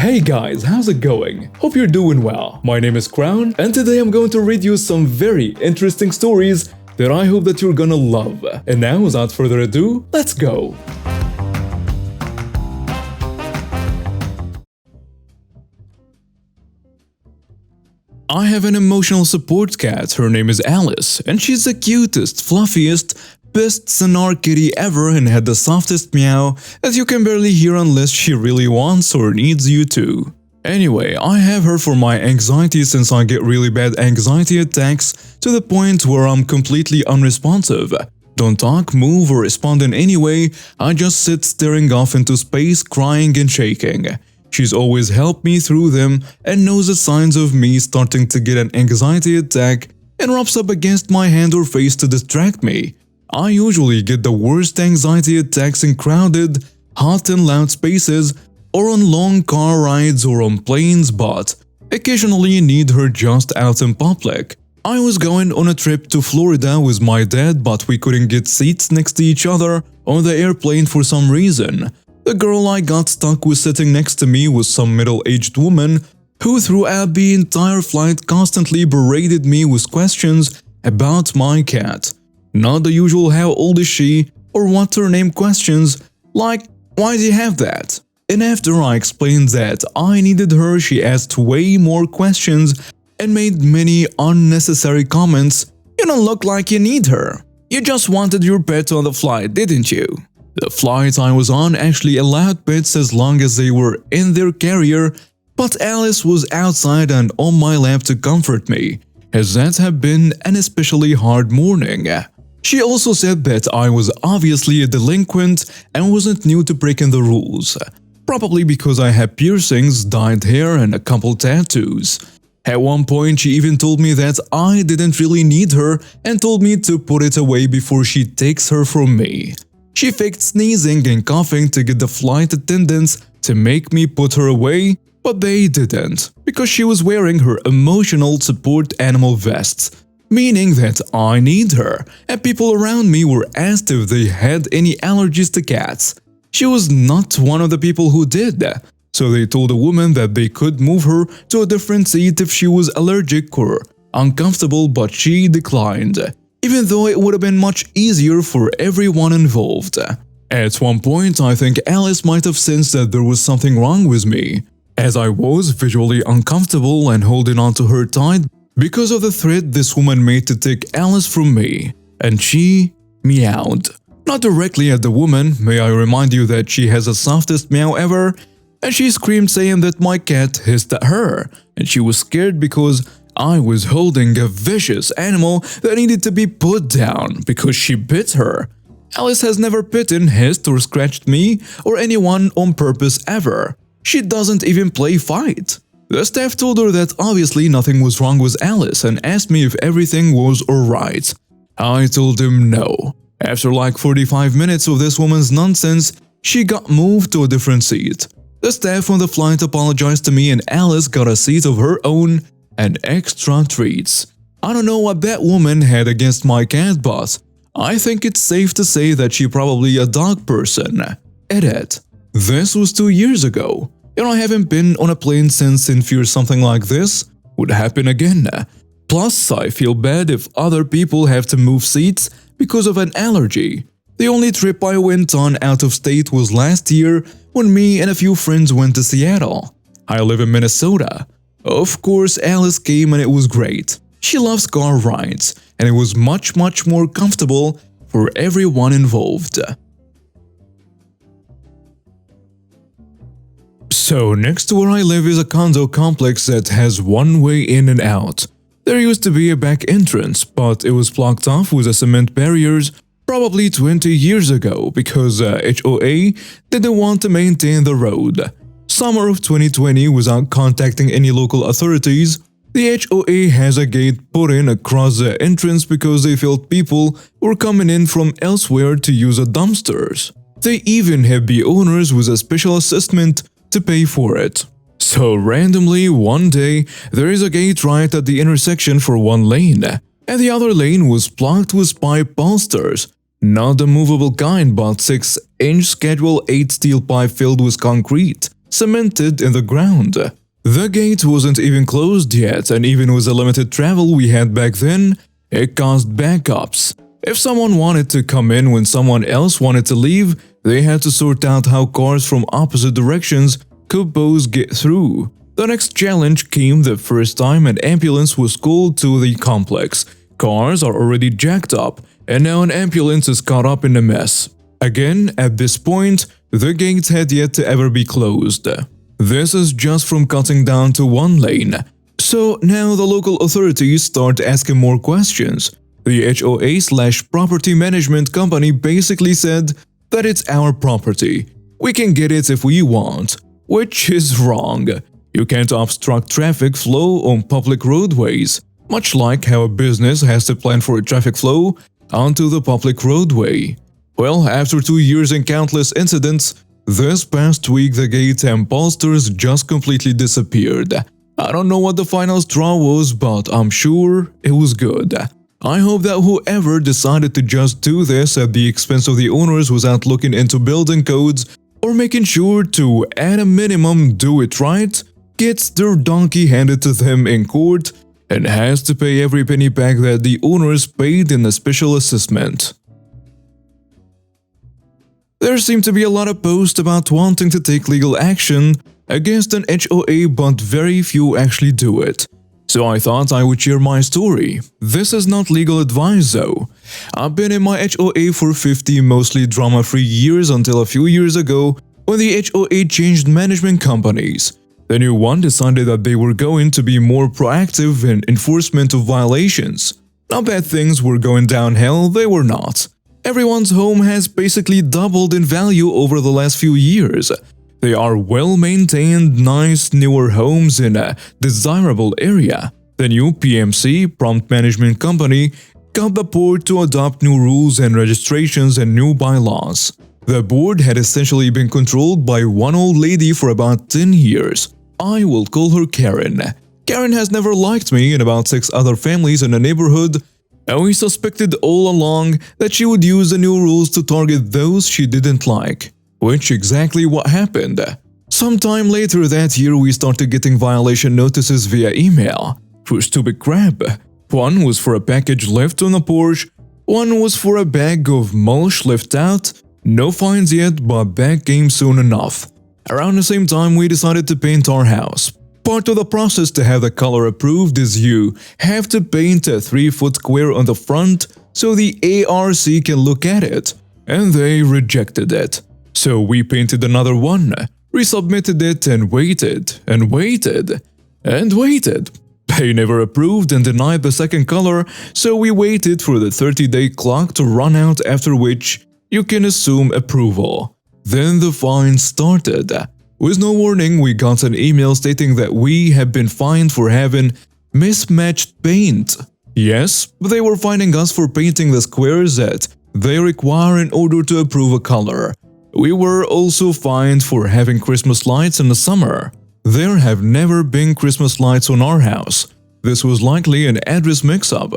Hey guys, how's it going? Hope you're doing well. My name is Crown, and today I'm going to read you some very interesting stories that I hope that you're gonna love. And now, without further ado, let's go! I have an emotional support cat. Her name is Alice, and she's the cutest, fluffiest, best sonar kitty ever and had the softest meow that you can barely hear unless she really wants or needs you to. Anyway, I have her for my anxiety since I get really bad anxiety attacks to the point where I'm completely unresponsive. Don't talk, move, or respond in any way, I just sit staring off into space, crying and shaking. She's always helped me through them and knows the signs of me starting to get an anxiety attack and rubs up against my hand or face to distract me. I usually get the worst anxiety attacks in crowded, hot and loud spaces or on long car rides or on planes, but occasionally need her just out in public. I was going on a trip to Florida with my dad, but we couldn't get seats next to each other on the airplane for some reason. The girl I got stuck with sitting next to me was some middle-aged woman who throughout the entire flight constantly berated me with questions about my cat. Not the usual "how old is she?" or "what's her name?" questions, like "why do you have that?" And after I explained that I needed her, she asked way more questions and made many unnecessary comments. "You don't look like you need her. You just wanted your pet on the flight, didn't you?" The flight I was on actually allowed pets as long as they were in their carrier, but Alice was outside and on my lap to comfort me, as that had been an especially hard morning. She also said that I was obviously a delinquent and wasn't new to breaking the rules, probably because I had piercings, dyed hair, and a couple tattoos. At one point, she even told me that I didn't really need her and told me to put it away before she takes her from me. She faked sneezing and coughing to get the flight attendants to make me put her away, but they didn't, because she was wearing her emotional support animal vest, meaning that I need her, and people around me were asked if they had any allergies to cats. She was not one of the people who did, so they told the woman that they could move her to a different seat if she was allergic or uncomfortable, but she declined, even though it would have been much easier for everyone involved. At one point, I think Alice might have sensed that there was something wrong with me, as I was visually uncomfortable and holding on to her tight because of the threat this woman made to take Alice from me, and she meowed. Not directly at the woman, may I remind you that she has the softest meow ever, and she screamed saying that my cat hissed at her, and she was scared because I was holding a vicious animal that needed to be put down because she bit her. Alice has never bitten, hissed, or scratched me or anyone on purpose ever. She doesn't even play fight. The staff told her that obviously nothing was wrong with Alice and asked me if everything was alright. I told him no. After like 45 minutes of this woman's nonsense, she got moved to a different seat. The staff on the flight apologized to me and Alice got a seat of her own and extra treats. I don't know what that woman had against my cat, but I think it's safe to say that she's probably a dog person. Edit. This was 2 years ago. And I haven't been on a plane since in fear something like this would happen again. Plus, I feel bad if other people have to move seats because of an allergy. The only trip I went on out of state was last year when me and a few friends went to Seattle. I live in Minnesota. Of course, Alice came and it was great. She loves car rides, and it was much more comfortable for everyone involved. So, next to where I live is a condo complex that has one way in and out. There used to be a back entrance, but it was blocked off with the cement barriers probably 20 years ago because HOA didn't want to maintain the road. Summer of 2020, without contacting any local authorities, the HOA has a gate put in across the entrance because they felt people were coming in from elsewhere to use the dumpsters. They even have the owners with a special assessment to pay for it. So randomly, one day, there is a gate right at the intersection for one lane, and the other lane was blocked with pipe bolsters. Not the movable kind, but 6-inch Schedule 8 steel pipe filled with concrete. cemented in the ground. The gate wasn't even closed yet, and even with the limited travel we had back then, it caused backups. If someone wanted to come in when someone else wanted to leave, they had to sort out how cars from opposite directions could both get through. The next challenge came the first time an ambulance was called to the complex. Cars are already jacked up, and now an ambulance is caught up in the mess. Again, at this point, the gates had yet to ever be closed. This is just from cutting down to one lane. So now the local authorities start asking more questions. The HOA/property management company basically said that it's our property. We can get it if we want, which is wrong. You can't obstruct traffic flow on public roadways, much like how a business has to plan for a traffic flow onto the public roadway. Well, after 2 years and countless incidents, this past week the gates and bolsters just completely disappeared. I don't know what the final straw was, but I'm sure it was good. I hope that whoever decided to just do this at the expense of the owners without looking into building codes or making sure to, at a minimum, do it right, gets their donkey handed to them in court and has to pay every penny back that the owners paid in a special assessment. There seem to be a lot of posts about wanting to take legal action against an HOA, but very few actually do it. So I thought I would share my story. This is not legal advice though. I've been in my HOA for 50 mostly drama-free years until a few years ago when the HOA changed management companies. The new one decided that they were going to be more proactive in enforcement of violations. Not that things were going downhill, they were not. Everyone's home has basically doubled in value over the last few years. They are well-maintained, nice, newer homes in a desirable area. The new PMC, Prompt Management Company, got the board to adopt new rules and registrations and new bylaws. The board had essentially been controlled by one old lady for about 10 years. I will call her Karen. Karen has never liked me and about 6 other families in the neighborhood, and we suspected all along that she would use the new rules to target those she didn't like. Which exactly what happened. Sometime later that year we started getting violation notices via email. For stupid crap. One was for a package left on a porch, one was for a bag of mulch left out. No fines yet, but that came soon enough. Around the same time we decided to paint our house. Part of the process to have the color approved is you have to paint a 3-foot square on the front so the ARC can look at it. And they rejected it. So we painted another one, resubmitted it and waited, and waited, and waited. They never approved and denied the second color, so we waited for the 30-day clock to run out, after which you can assume approval. Then the fine started. With no warning, we got an email stating that we had been fined for having mismatched paint. Yes, they were fining us for painting the squares that they require in order to approve a color. We were also fined for having Christmas lights in the summer. There have never been Christmas lights on our house. This was likely an address mix-up.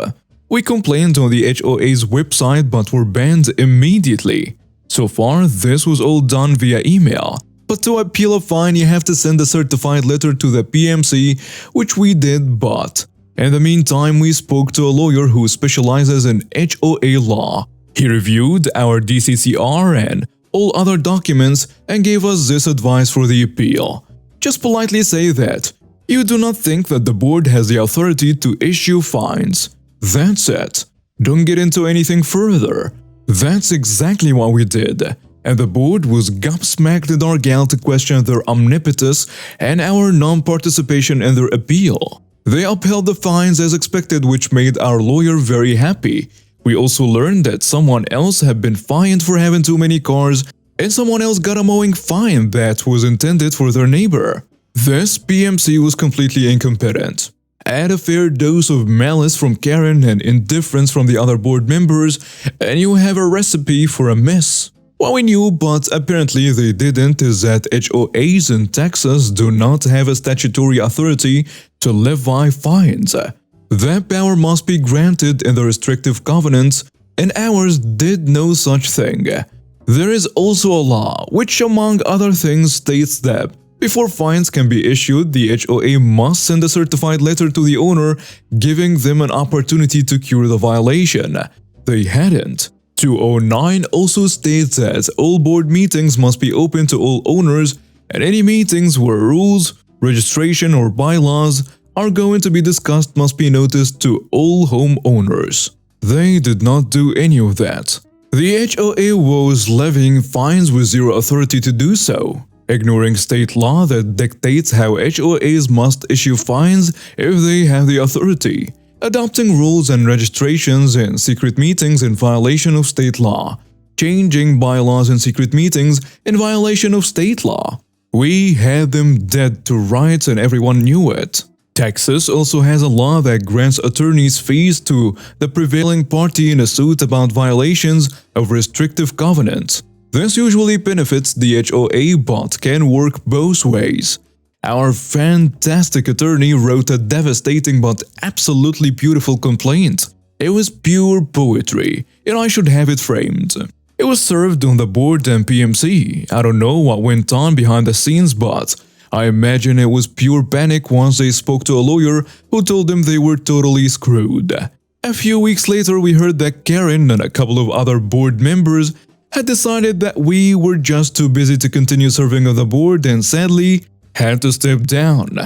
We complained on the HOA's website but were banned immediately. So far, this was all done via email. But to appeal a fine, you have to send a certified letter to the PMC, which we did, but in the meantime, we spoke to a lawyer who specializes in HOA law. He reviewed our DCCR and all other documents and gave us this advice for the appeal. Just politely say that you do not think that the board has the authority to issue fines. That's it. Don't get into anything further. That's exactly what we did. And the board was gobsmacked in our gall to question their omnipotence and our non-participation in their appeal. They upheld the fines as expected, which made our lawyer very happy. We also learned that someone else had been fined for having too many cars, and someone else got a mowing fine that was intended for their neighbor. This PMC was completely incompetent. Add a fair dose of malice from Karen and indifference from the other board members, and you have a recipe for a mess. What we knew, but apparently they didn't, is that HOAs in Texas do not have a statutory authority to levy fines. That power must be granted in the restrictive covenants, and ours did no such thing. There is also a law which, among other things, states that Before fines can be issued, the HOA must send a certified letter to the owner giving them an opportunity to cure the violation. They hadn't. 209 also states that all board meetings must be open to all owners, and any meetings where rules, registration, or bylaws are going to be discussed must be noticed to all homeowners. They did not do any of that. The HOA was levying fines with zero authority to do so, ignoring state law that dictates how HOAs must issue fines if they have the authority, adopting rules and registrations in secret meetings in violation of state law, changing bylaws in secret meetings in violation of state law. We had them dead to rights and everyone knew it. Texas also has a law that grants attorneys fees to the prevailing party in a suit about violations of restrictive covenants. This usually benefits the HOA but can work both ways. Our fantastic attorney wrote a devastating but absolutely beautiful complaint. It was pure poetry, and I should have it framed. It was served on the board and PMC. I don't know what went on behind the scenes, but I imagine it was pure panic once they spoke to a lawyer who told them they were totally screwed. A few weeks later, we heard that Karen and a couple of other board members had decided that we were just too busy to continue serving on the board and sadly had to step down.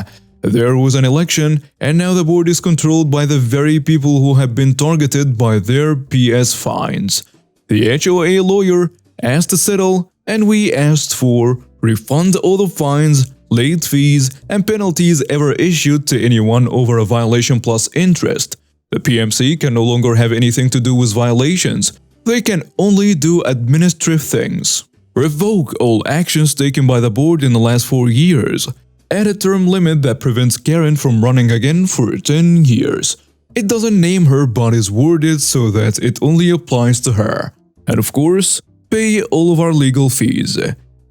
There was an election, and now the board is controlled by the very people who have been targeted by their PS fines. The HOA lawyer asked to settle, and we asked for refund all the fines, late fees, and penalties ever issued to anyone over a violation plus interest. The PMC can no longer have anything to do with violations. They can only do administrative things. Revoke all actions taken by the board in the last 4 years. Add a term limit that prevents Karen from running again for 10 years. It doesn't name her but is worded so that it only applies to her. And of course, pay all of our legal fees.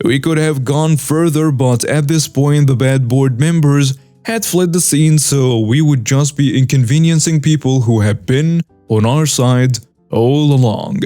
We could have gone further, but at this point the bad board members had fled the scene, so we would just be inconveniencing people who have been on our side all along.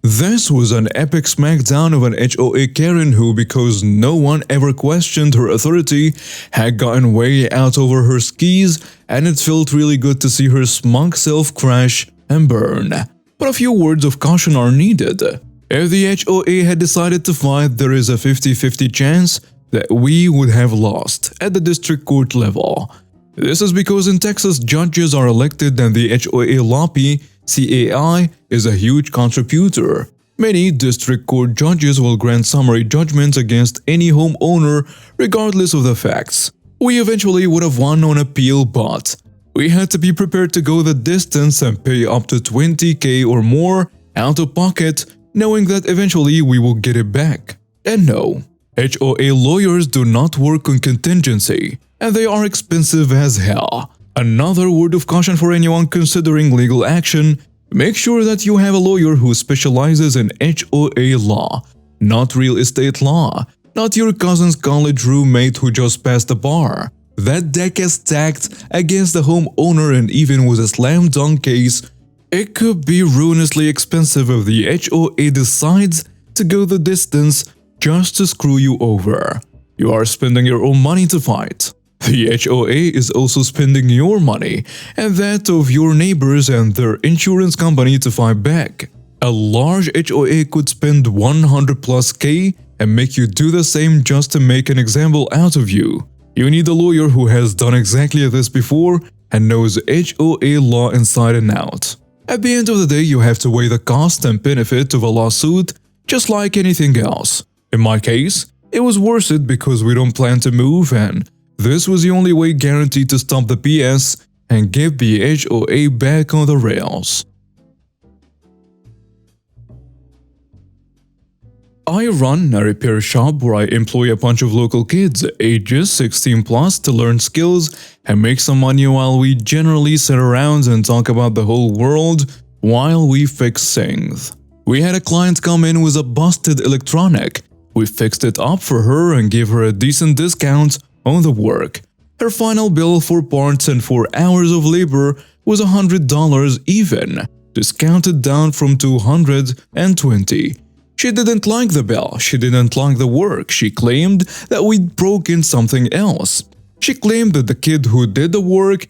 This was an epic smackdown of an HOA Karen who, because no one ever questioned her authority, had gotten way out over her skis, and it felt really good to see her smug self crash and burn. But a few words of caution are needed. If the HOA had decided to fight, there is a 50-50 chance that we would have lost at the district court level. This is because in Texas, judges are elected and the HOA lobby CAI is a huge contributor. Many district court judges will grant summary judgments against any homeowner regardless of the facts. We eventually would have won on appeal, but we had to be prepared to go the distance and pay up to $20,000 or more out of pocket, knowing that eventually we will get it back. And no, HOA lawyers do not work on contingency, and they are expensive as hell. Another word of caution for anyone considering legal action: make sure that you have a lawyer who specializes in HOA law, not real estate law, not your cousin's college roommate who just passed the bar. That deck is stacked against the homeowner, and even with a slam dunk case, it could be ruinously expensive if the HOA decides to go the distance just to screw you over. You are spending your own money to fight. The HOA is also spending your money and that of your neighbors and their insurance company to fight back. A large HOA could spend 100+K and make you do the same just to make an example out of you. You need a lawyer who has done exactly this before and knows HOA law inside and out. At the end of the day, you have to weigh the cost and benefit of a lawsuit just like anything else. In my case, it was worth it because we don't plan to move, and this was the only way guaranteed to stop the PS and get the HOA back on the rails. I run a repair shop where I employ a bunch of local kids, ages 16+, to learn skills and make some money while we generally sit around and talk about the whole world while we fix things. We had a client come in with a busted electronic. We fixed it up for her and gave her a decent discount on the work. Her final bill for parts and 4 hours of labor was $100 even, discounted down from $220. She didn't like the bill, she didn't like the work, she claimed that we'd broken something else. She claimed that the kid who did the work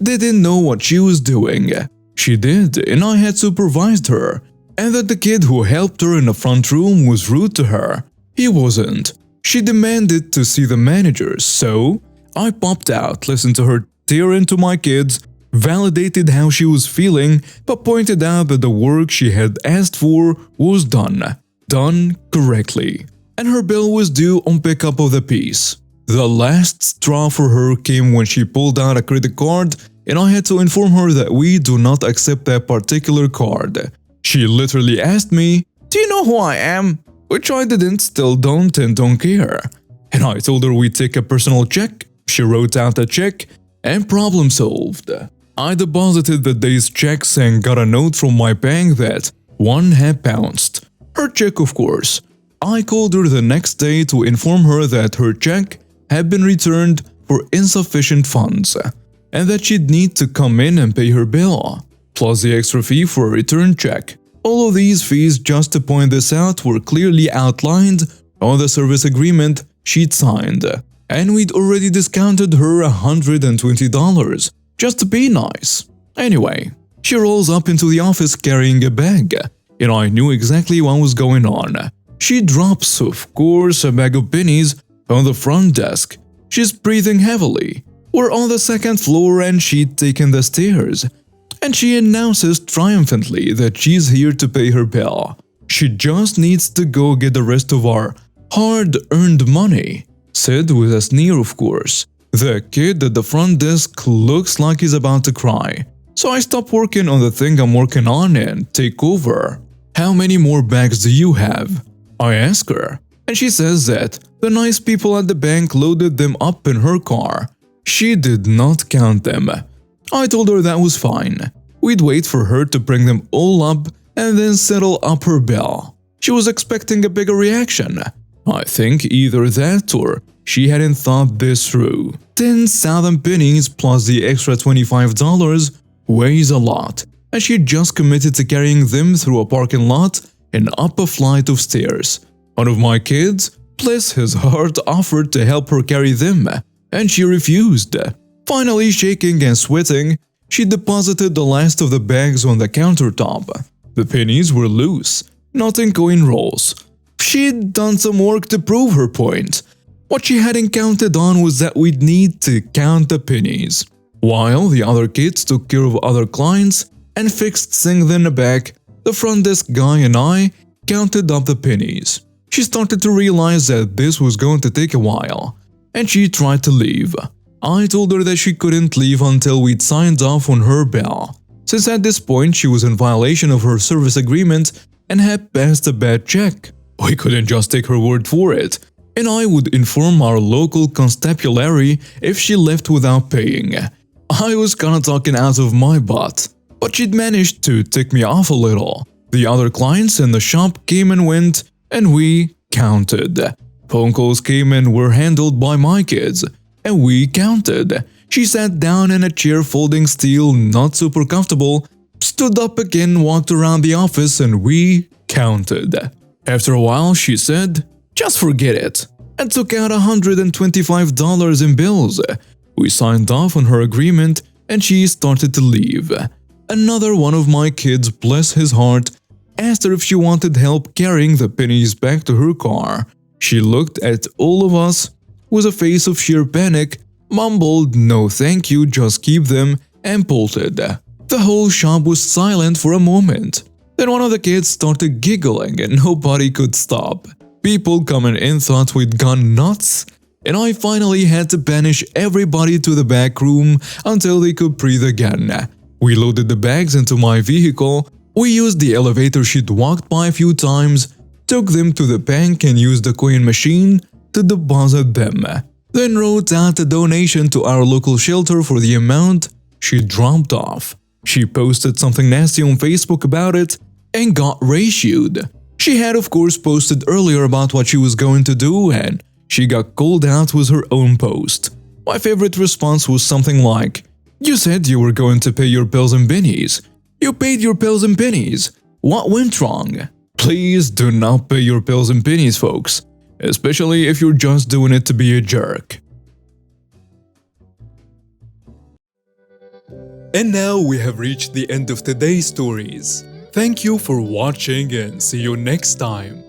didn't know what she was doing. She did, and I had supervised her. And that the kid who helped her in the front room was rude to her. He wasn't. She demanded to see the manager, so I popped out, listened to her tear into my kids, validated how she was feeling, but pointed out that the work she had asked for was done correctly, and her bill was due on pickup of the piece. The last straw for her came when she pulled out a credit card, and I had to inform her that we do not accept that particular card. She literally asked me, "Do you know who I am?" Which I didn't, still don't, and don't care. And I told her we'd take a personal check. She wrote out a check, and problem solved. I deposited the day's checks and got a note from my bank that one had bounced. Her check, of course. I called her the next day to inform her that her check had been returned for insufficient funds, and that she'd need to come in and pay her bill, plus the extra fee for a return check. All of these fees, just to point this out, were clearly outlined on the service agreement she'd signed, and we'd already discounted her $120, just to be nice. Anyway, she rolls up into the office carrying a bag, and I knew exactly what was going on. She drops, of course, a bag of pennies on the front desk. She's breathing heavily. We're on the second floor and she'd taken the stairs. And she announces triumphantly that she's here to pay her bill. She just needs to go get the rest of our hard-earned money. Said with a sneer, of course. The kid at the front desk looks like he's about to cry. So I stop working on the thing I'm working on and take over. "How many more bags do you have?" I ask her. And she says that the nice people at the bank loaded them up in her car. She did not count them. I told her that was fine. We'd wait for her to bring them all up and then settle up her bill. She was expecting a bigger reaction. I think either that or she hadn't thought this through. 10,000 pennies plus the extra $25 weighs a lot, and she just committed to carrying them through a parking lot and up a flight of stairs. One of my kids, bless his heart, offered to help her carry them, and she refused. Finally, shaking and sweating, she deposited the last of the bags on the countertop. The pennies were loose, not in coin rolls. She'd done some work to prove her point. What she hadn't counted on was that we'd need to count the pennies. While the other kids took care of other clients and fixed things in the back, the front desk guy and I counted up the pennies. She started to realize that this was going to take a while, and she tried to leave. I told her that she couldn't leave until we'd signed off on her bill, since at this point she was in violation of her service agreement and had passed a bad check. We couldn't just take her word for it, and I would inform our local constabulary if she left without paying. I was kinda talking out of my butt, but she'd managed to tick me off a little. The other clients in the shop came and went, and we counted. Phone calls came and were handled by my kids, and we counted. She sat down in a chair folding steel, not super comfortable, stood up again, walked around the office, and we counted. After a while, she said, "Just forget it," and took out $125 in bills. We signed off on her agreement, and she started to leave. Another one of my kids, bless his heart, asked her if she wanted help carrying the pennies back to her car. She looked at all of us with a face of sheer panic, mumbled "no thank you, just keep them," and bolted. The whole shop was silent for a moment. Then one of the kids started giggling and nobody could stop. People coming in thought we'd gone nuts, and I finally had to banish everybody to the back room until they could breathe again. We loaded the bags into my vehicle. We used the elevator she'd walked by a few times, took them to the bank and used the coin machine to deposit them. Then wrote out a donation to our local shelter for the amount she dropped off. She posted something nasty on Facebook about it and got reissued. She had of course posted earlier about what she was going to do, and she got called out with her own post. My favorite response was something like, "You said you were going to pay your bills in pennies. You paid your bills in pennies. What went wrong?" Please do not pay your bills in pennies, folks, especially if you're just doing it to be a jerk. And now we have reached the end of today's stories. Thank you for watching and see you next time.